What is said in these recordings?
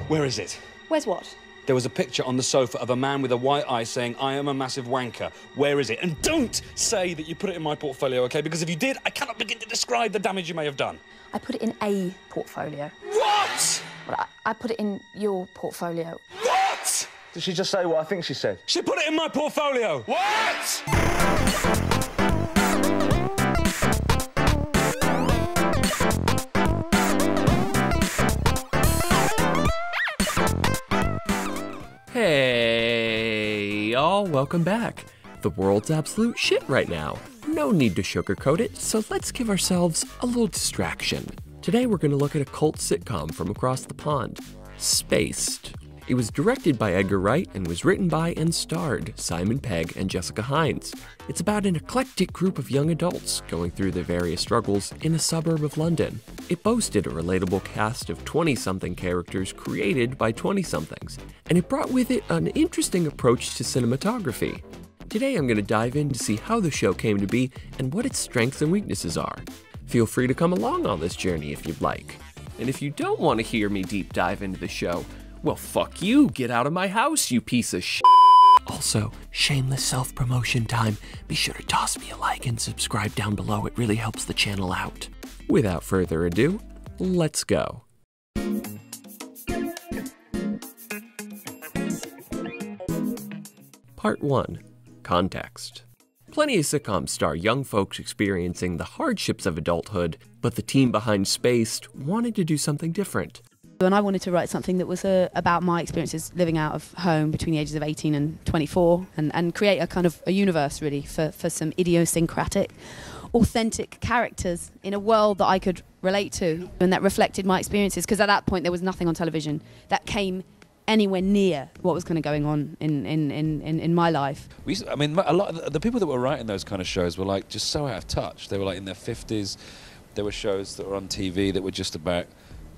Where is it? Where's what? There was a picture on the sofa of a man with a white eye saying, "I am a massive wanker." Where is it? And don't say that you put it in my portfolio, OK? Because if you did, I cannot begin to describe the damage you may have done. I put it in a portfolio. What? Well, I put it in your portfolio. What? Did she just say what I think she said? She put it in my portfolio. What? Hey, y'all, welcome back. The world's absolute shit right now. No need to sugarcoat it, so let's give ourselves a little distraction. Today we're going to look at a cult sitcom from across the pond, Spaced. It was directed by Edgar Wright and was written by and starred Simon Pegg and Jessica Hines. It's about an eclectic group of young adults going through their various struggles in a suburb of London. It boasted a relatable cast of 20-something characters created by 20-somethings, and it brought with it an interesting approach to cinematography. Today I'm going to dive in to see how the show came to be and what its strengths and weaknesses are. Feel free to come along on this journey if you'd like. And if you don't want to hear me deep dive into the show, well, fuck you, get out of my house, you piece of shit. Also, shameless self-promotion time. Be sure to toss me a like and subscribe down below, it really helps the channel out. Without further ado, let's go. Part 1. Context. Plenty of sitcoms star young folks experiencing the hardships of adulthood, but the team behind Spaced wanted to do something different. And I wanted to write something that was about my experiences living out of home between the ages of 18 and 24 and create a kind of a universe really for some idiosyncratic, authentic characters in a world that I could relate to and that reflected my experiences, because at that point there was nothing on television that came anywhere near what was kind of going on in my life. I mean, a lot of the people that were writing those kind of shows were like just so out of touch. They were like in their 50s. There were shows that were on TV that were just about,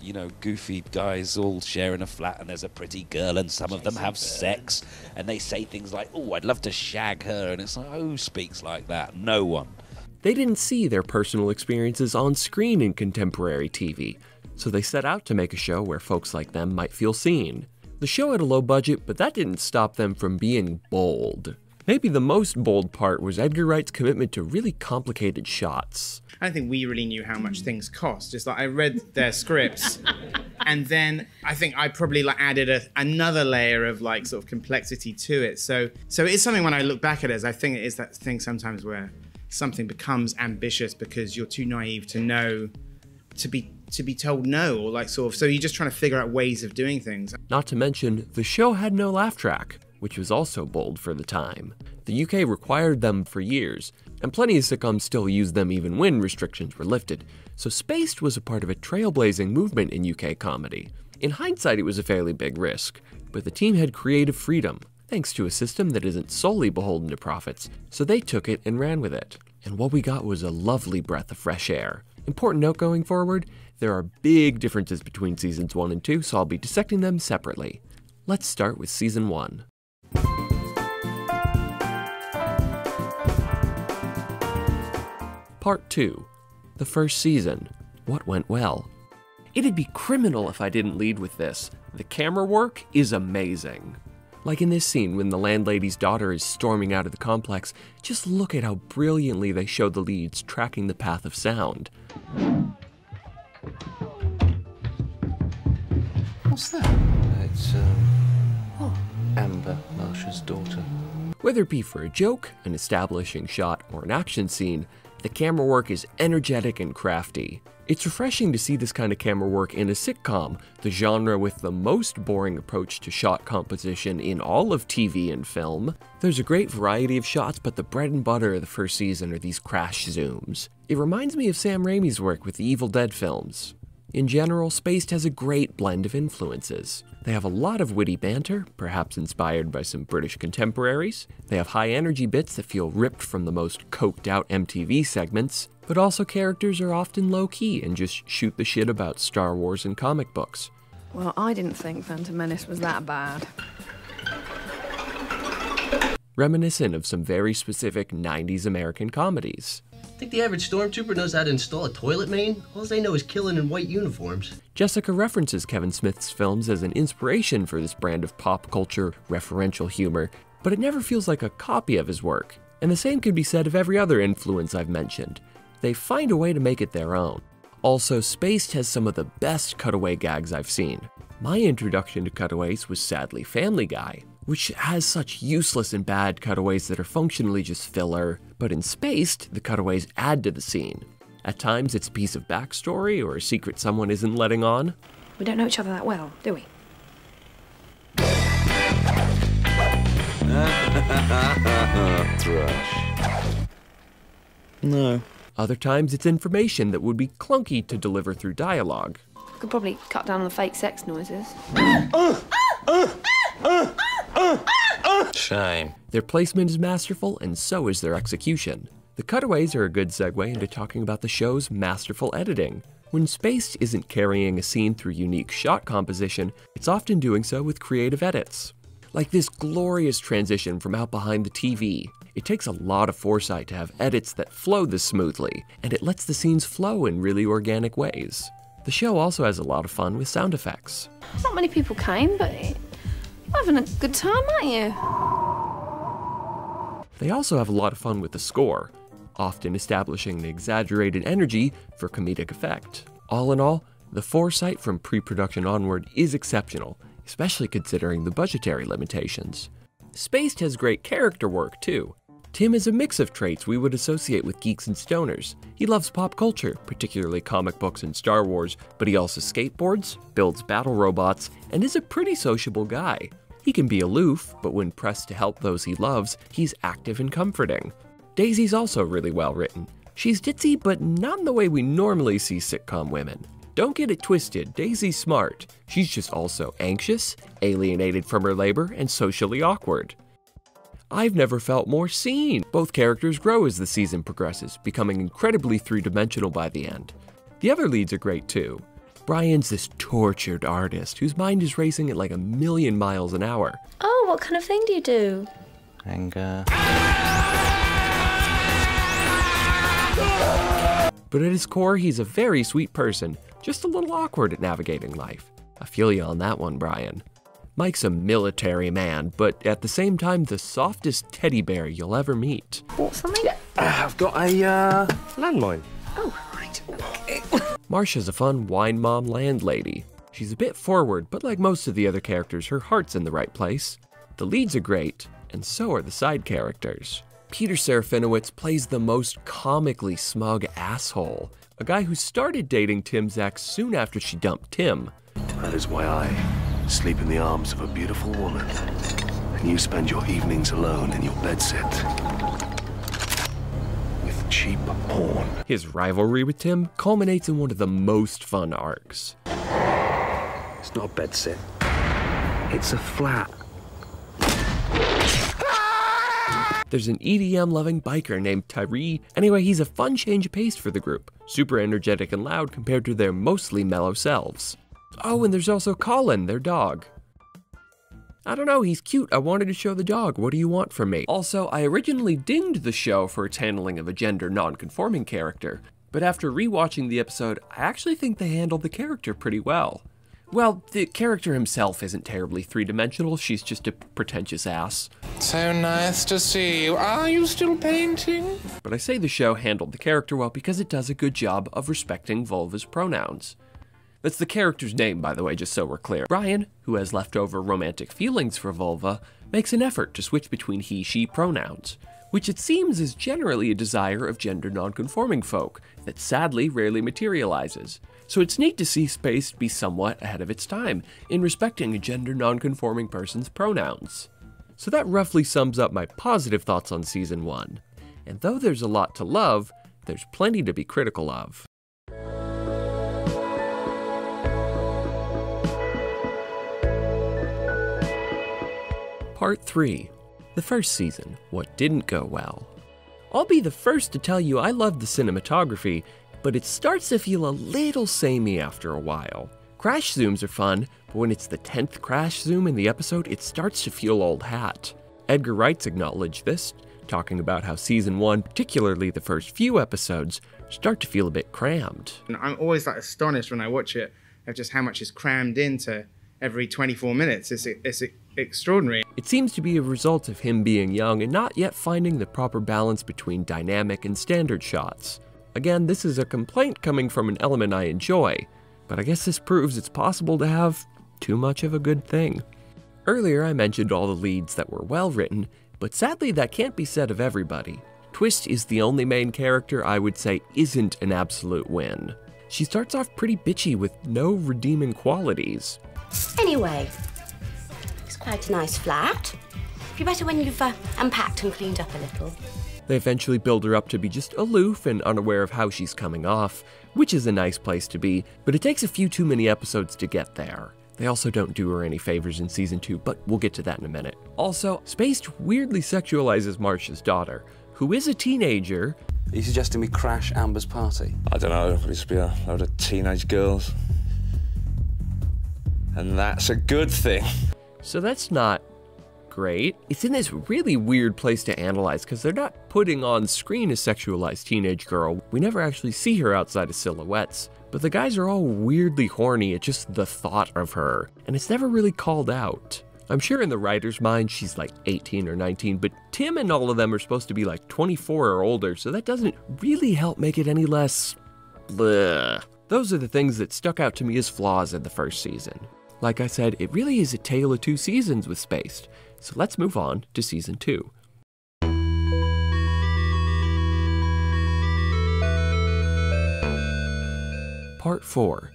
you know, goofy guys all sharing a flat and there's a pretty girl and some of them have sex and they say things like, "Oh, I'd love to shag her," and it's like, who speaks like that? No one. They didn't see their personal experiences on screen in contemporary TV, so they set out to make a show where folks like them might feel seen. The show had a low budget, but that didn't stop them from being bold. Maybe the most bold part was Edgar Wright's commitment to really complicated shots. I don't think we really knew how much things cost. Just like I read their scripts, and then I think I probably like added another layer of like sort of complexity to it. So it's something when I look back at it, I think it is that thing sometimes where something becomes ambitious because you're too naive to know, to be told no, or like sort of, so you're just trying to figure out ways of doing things. Not to mention, the show had no laugh track, which was also bold for the time. The UK required them for years, and plenty of sitcoms still used them even when restrictions were lifted, so Spaced was a part of a trailblazing movement in UK comedy. In hindsight, it was a fairly big risk, but the team had creative freedom, thanks to a system that isn't solely beholden to profits, so they took it and ran with it. And what we got was a lovely breath of fresh air. Important note going forward, there are big differences between seasons 1 and 2, so I'll be dissecting them separately. Let's start with season 1. Part 2. The first season. What went well? It'd be criminal if I didn't lead with this. The camera work is amazing. Like in this scene when the landlady's daughter is storming out of the complex, just look at how brilliantly they show the leads tracking the path of sound. What's that? It's, Amber, Marsha's daughter. Whether it be for a joke, an establishing shot, or an action scene, the camera work is energetic and crafty. It's refreshing to see this kind of camera work in a sitcom, the genre with the most boring approach to shot composition in all of TV and film. There's a great variety of shots, but the bread and butter of the first season are these crash zooms. It reminds me of Sam Raimi's work with the Evil Dead films. In general, Spaced has a great blend of influences. They have a lot of witty banter, perhaps inspired by some British contemporaries. They have high-energy bits that feel ripped from the most coked-out MTV segments, but also characters are often low-key and just shoot the shit about Star Wars and comic books. Well, I didn't think Phantom Menace was that bad. Reminiscent of some very specific 90s American comedies. Think the average stormtrooper knows how to install a toilet main? All they know is killing in white uniforms. Jessica references Kevin Smith's films as an inspiration for this brand of pop culture referential humor, but it never feels like a copy of his work. And the same could be said of every other influence I've mentioned. They find a way to make it their own. Also, Spaced has some of the best cutaway gags I've seen. My introduction to cutaways was sadly Family Guy, which has such useless and bad cutaways that are functionally just filler, but in Spaced, the cutaways add to the scene. At times, it's a piece of backstory or a secret someone isn't letting on. We don't know each other that well, do we? Thrush. No. Other times, it's information that would be clunky to deliver through dialogue. We could probably cut down on the fake sex noises. Shame. Their placement is masterful, and so is their execution. The cutaways are a good segue into talking about the show's masterful editing. When Spaced isn't carrying a scene through unique shot composition, it's often doing so with creative edits. Like this glorious transition from out behind the TV. It takes a lot of foresight to have edits that flow this smoothly, and it lets the scenes flow in really organic ways. The show also has a lot of fun with sound effects. Not many people came, but you're having a good time, aren't you? They also have a lot of fun with the score, often establishing the exaggerated energy for comedic effect. All in all, the foresight from pre-production onward is exceptional, especially considering the budgetary limitations. Spaced has great character work too. Tim is a mix of traits we would associate with geeks and stoners. He loves pop culture, particularly comic books and Star Wars, but he also skateboards, builds battle robots, and is a pretty sociable guy. He can be aloof, but when pressed to help those he loves, he's active and comforting. Daisy's also really well written. She's ditzy, but not in the way we normally see sitcom women. Don't get it twisted, Daisy's smart. She's just also anxious, alienated from her labor, and socially awkward. I've never felt more seen. Both characters grow as the season progresses, becoming incredibly three-dimensional by the end. The other leads are great too. Brian's this tortured artist whose mind is racing at like 1,000,000 miles an hour. Oh, what kind of thing do you do? Anger. But at his core, he's a very sweet person, just a little awkward at navigating life. I feel you on that one, Brian. Mike's a military man, but at the same time, the softest teddy bear you'll ever meet. Bought something? I've got a landmine. Oh, right. Okay. Marsha's a fun wine mom landlady. She's a bit forward, but like most of the other characters, her heart's in the right place. The leads are great, and so are the side characters. Peter Serafinowicz plays the most comically smug asshole, a guy who started dating Tim's ex soon after she dumped Tim. That is why I sleep in the arms of a beautiful woman, and you spend your evenings alone in your bedsit with cheap porn. His rivalry with Tim culminates in one of the most fun arcs. It's not a bedsit. It's a flat. There's an EDM-loving biker named Tyree. Anyway, he's a fun change of pace for the group, super energetic and loud compared to their mostly mellow selves. Oh, and there's also Colin, their dog. I don't know, he's cute. I wanted to show the dog. What do you want from me? Also, I originally dinged the show for its handling of a gender non-conforming character, but after rewatching the episode, I actually think they handled the character pretty well. Well, the character himself isn't terribly three-dimensional, she's just a pretentious ass. So nice to see you. Are you still painting? But I say the show handled the character well because it does a good job of respecting Vulva's pronouns. That's the character's name, by the way, just so we're clear. Brian, who has leftover romantic feelings for Vulva, makes an effort to switch between he-she pronouns, which it seems is generally a desire of gender non-conforming folk that sadly rarely materializes. So it's neat to see Spaced be somewhat ahead of its time in respecting a gender non-conforming person's pronouns. So that roughly sums up my positive thoughts on Season 1. And though there's a lot to love, there's plenty to be critical of. Part 3. The first season, what didn't go well. I'll be the first to tell you I love the cinematography, but it starts to feel a little samey after a while. Crash zooms are fun, but when it's the 10th crash zoom in the episode, it starts to feel old hat. Edgar Wright's acknowledged this, talking about how season 1, particularly the first few episodes, start to feel a bit crammed. And I'm always like astonished when I watch it of just how much is crammed into every 24 minutes. It's extraordinary. It seems to be a result of him being young and not yet finding the proper balance between dynamic and standard shots. Again, this is a complaint coming from an element I enjoy, but I guess this proves it's possible to have too much of a good thing. Earlier I mentioned all the leads that were well written, but sadly that can't be said of everybody. Twist is the only main character I would say isn't an absolute win. She starts off pretty bitchy with no redeeming qualities. Anyway, it's quite a nice flat. Be better when you've unpacked and cleaned up a little. They eventually build her up to be just aloof and unaware of how she's coming off, which is a nice place to be, but it takes a few too many episodes to get there. They also don't do her any favors in season 2, but we'll get to that in a minute. Also, Spaced weirdly sexualizes Marcia's daughter, who is a teenager. Are you suggesting we crash Amber's party? I don't know, it'll just be a load of teenage girls. And that's a good thing. So that's not great. It's in this really weird place to analyze because they're not putting on screen a sexualized teenage girl. We never actually see her outside of silhouettes. But the guys are all weirdly horny at just the thought of her, and it's never really called out. I'm sure in the writer's mind she's like 18 or 19, but Tim and all of them are supposed to be like 24 or older, so that doesn't really help make it any less bleh. Those are the things that stuck out to me as flaws in the first season. Like I said, it really is a tale of two seasons with Spaced, so let's move on to season 2. Part 4,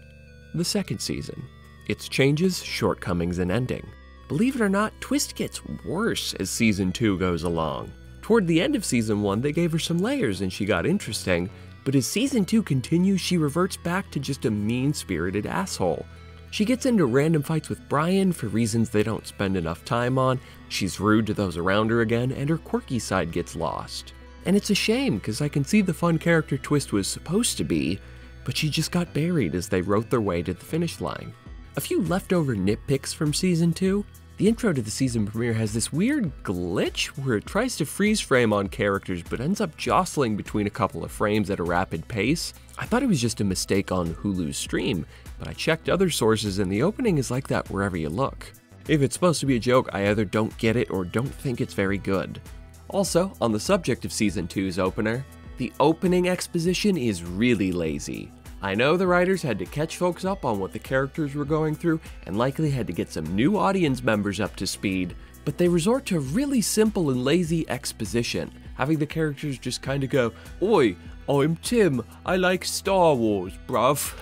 the second season. Its changes, shortcomings, and ending. Believe it or not, Twist gets worse as season 2 goes along. Toward the end of season 1, they gave her some layers and she got interesting, but as season 2 continues, she reverts back to just a mean-spirited asshole. She gets into random fights with Brian for reasons they don't spend enough time on, she's rude to those around her again, and her quirky side gets lost. And it's a shame, because I can see the fun character Twist was supposed to be, but she just got buried as they wrote their way to the finish line. A few leftover nitpicks from season 2. The intro to the season premiere has this weird glitch where it tries to freeze frame on characters but ends up jostling between a couple of frames at a rapid pace. I thought it was just a mistake on Hulu's stream, but I checked other sources and the opening is like that wherever you look. If it's supposed to be a joke, I either don't get it or don't think it's very good. Also, on the subject of season 2's opener, the opening exposition is really lazy. I know the writers had to catch folks up on what the characters were going through and likely had to get some new audience members up to speed, but they resort to really simple and lazy exposition, having the characters just kinda go, "Oi, I'm Tim, I like Star Wars, bruv."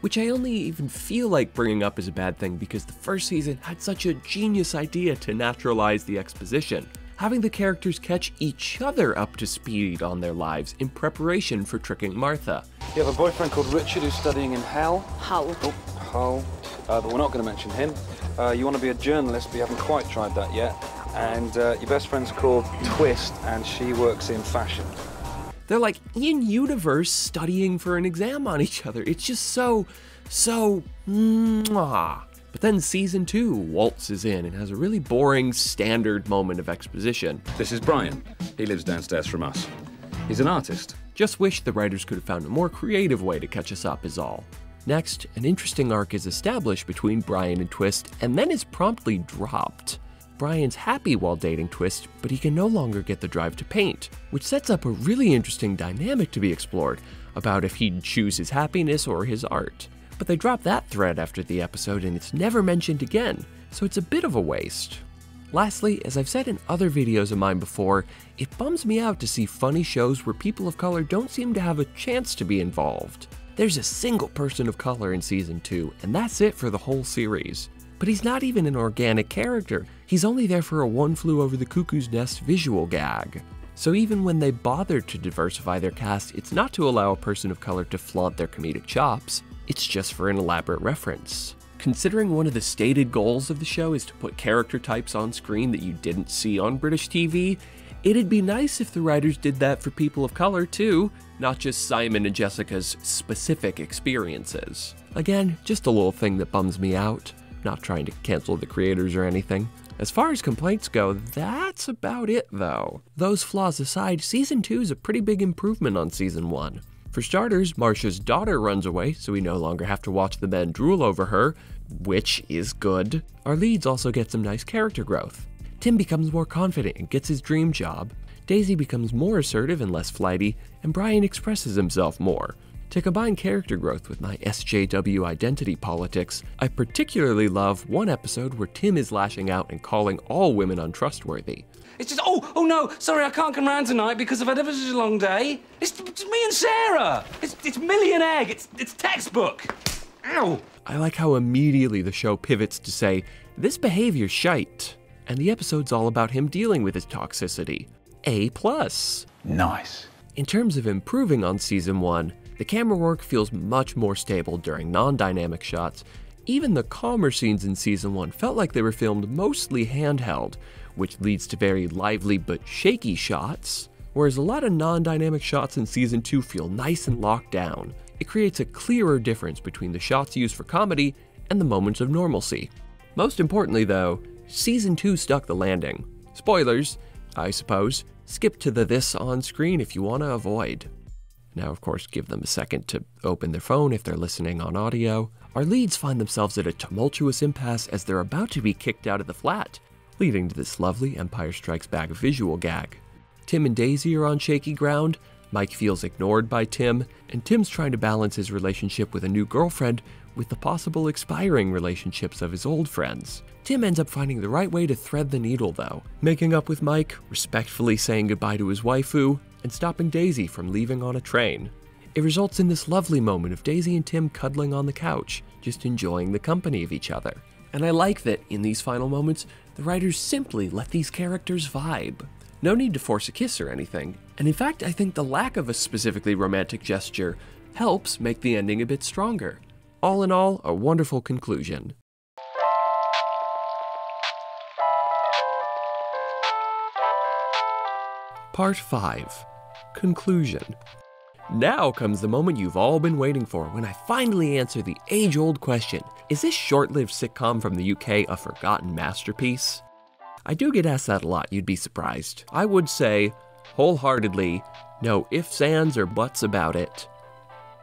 Which I only even feel like bringing up is a bad thing because the first season had such a genius idea to naturalize the exposition, having the characters catch each other up to speed on their lives in preparation for tricking Martha. You have a boyfriend called Richard who's studying in Hull. Hull. Oh, Hull. But we're not going to mention him. You want to be a journalist, but you haven't quite tried that yet. And your best friend's called Twist, and she works in fashion. They're like in-universe studying for an exam on each other. It's just so mwah. But then season 2 waltzes in and has a really boring, standard moment of exposition. This is Brian. He lives downstairs from us. He's an artist. Just wish the writers could have found a more creative way to catch us up is all. Next, an interesting arc is established between Brian and Twist, and then is promptly dropped. Brian's happy while dating Twist, but he can no longer get the drive to paint, which sets up a really interesting dynamic to be explored about if he'd choose his happiness or his art. But they drop that thread after the episode and it's never mentioned again, so it's a bit of a waste. Lastly, as I've said in other videos of mine before, it bums me out to see funny shows where people of color don't seem to have a chance to be involved. There's a single person of color in season 2, and that's it for the whole series. But he's not even an organic character, he's only there for a One Flew Over the Cuckoo's Nest visual gag. So even when they bothered to diversify their cast, it's not to allow a person of color to flaunt their comedic chops, it's just for an elaborate reference. Considering one of the stated goals of the show is to put character types on screen that you didn't see on British TV, it'd be nice if the writers did that for people of color too, not just Simon and Jessica's specific experiences. Again, just a little thing that bums me out. Not trying to cancel the creators or anything. As far as complaints go, that's about it though. Those flaws aside, Season 2 is a pretty big improvement on Season 1. For starters, Marcia's daughter runs away, so we no longer have to watch the men drool over her, which is good. Our leads also get some nice character growth. Tim becomes more confident and gets his dream job. Daisy becomes more assertive and less flighty, and Brian expresses himself more. To combine character growth with my SJW identity politics, I particularly love one episode where Tim is lashing out and calling all women untrustworthy. It's just, oh no, sorry, I can't come round tonight because I've had ever such a long day. It's me and Sarah. It's Millie and Egg. It's textbook. Ow. I like how immediately the show pivots to say, this behavior's shite. And the episode's all about him dealing with his toxicity. A+. Nice. In terms of improving on Season 1, the camera work feels much more stable during non-dynamic shots. Even the calmer scenes in Season 1 felt like they were filmed mostly handheld, which leads to very lively but shaky shots, whereas a lot of non-dynamic shots in Season 2 feel nice and locked down. It creates a clearer difference between the shots used for comedy and the moments of normalcy. Most importantly though, Season 2 stuck the landing. Spoilers, I suppose. Skip to the this on screen if you want to avoid. Now, of course, give them a second to open their phone if they're listening on audio. Our leads find themselves at a tumultuous impasse as they're about to be kicked out of the flat, leading to this lovely Empire Strikes Back visual gag. Tim and Daisy are on shaky ground, Mike feels ignored by Tim, and Tim's trying to balance his relationship with a new girlfriend with the possible expiring relationships of his old friends. Tim ends up finding the right way to thread the needle though, making up with Mike, respectfully saying goodbye to his waifu, and stopping Daisy from leaving on a train. It results in this lovely moment of Daisy and Tim cuddling on the couch, just enjoying the company of each other. And I like that, in these final moments, the writers simply let these characters vibe. No need to force a kiss or anything, and in fact I think the lack of a specifically romantic gesture helps make the ending a bit stronger. All in all, a wonderful conclusion. Part 5. Conclusion. Now comes the moment you've all been waiting for when I finally answer the age-old question, is this short-lived sitcom from the UK a forgotten masterpiece? I do get asked that a lot, you'd be surprised. I would say, wholeheartedly, no ifs, ands, or buts about it.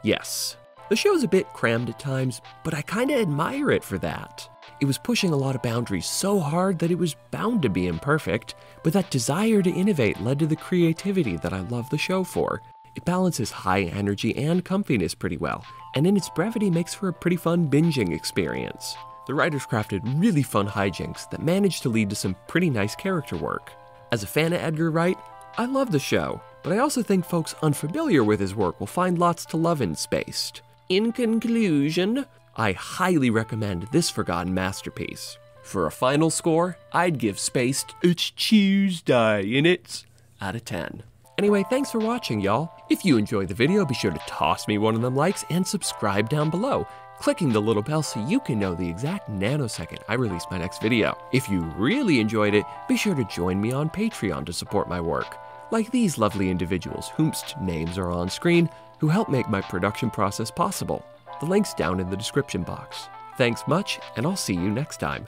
Yes. The show's a bit crammed at times, but I kinda admire it for that. It was pushing a lot of boundaries so hard that it was bound to be imperfect, but that desire to innovate led to the creativity that I love the show for. It balances high energy and comfiness pretty well, and in its brevity makes for a pretty fun binging experience. The writers crafted really fun hijinks that managed to lead to some pretty nice character work. As a fan of Edgar Wright, I love the show, but I also think folks unfamiliar with his work will find lots to love in Spaced. In conclusion, I highly recommend this forgotten masterpiece. For a final score, I'd give Spaced It's Tuesday in it out of 10. Anyway, thanks for watching, y'all. If you enjoyed the video, be sure to toss me one of them likes and subscribe down below, clicking the little bell so you can know the exact nanosecond I release my next video. If you really enjoyed it, be sure to join me on Patreon to support my work, like these lovely individuals whose names are on screen, who help make my production process possible. The link's down in the description box. Thanks much, and I'll see you next time.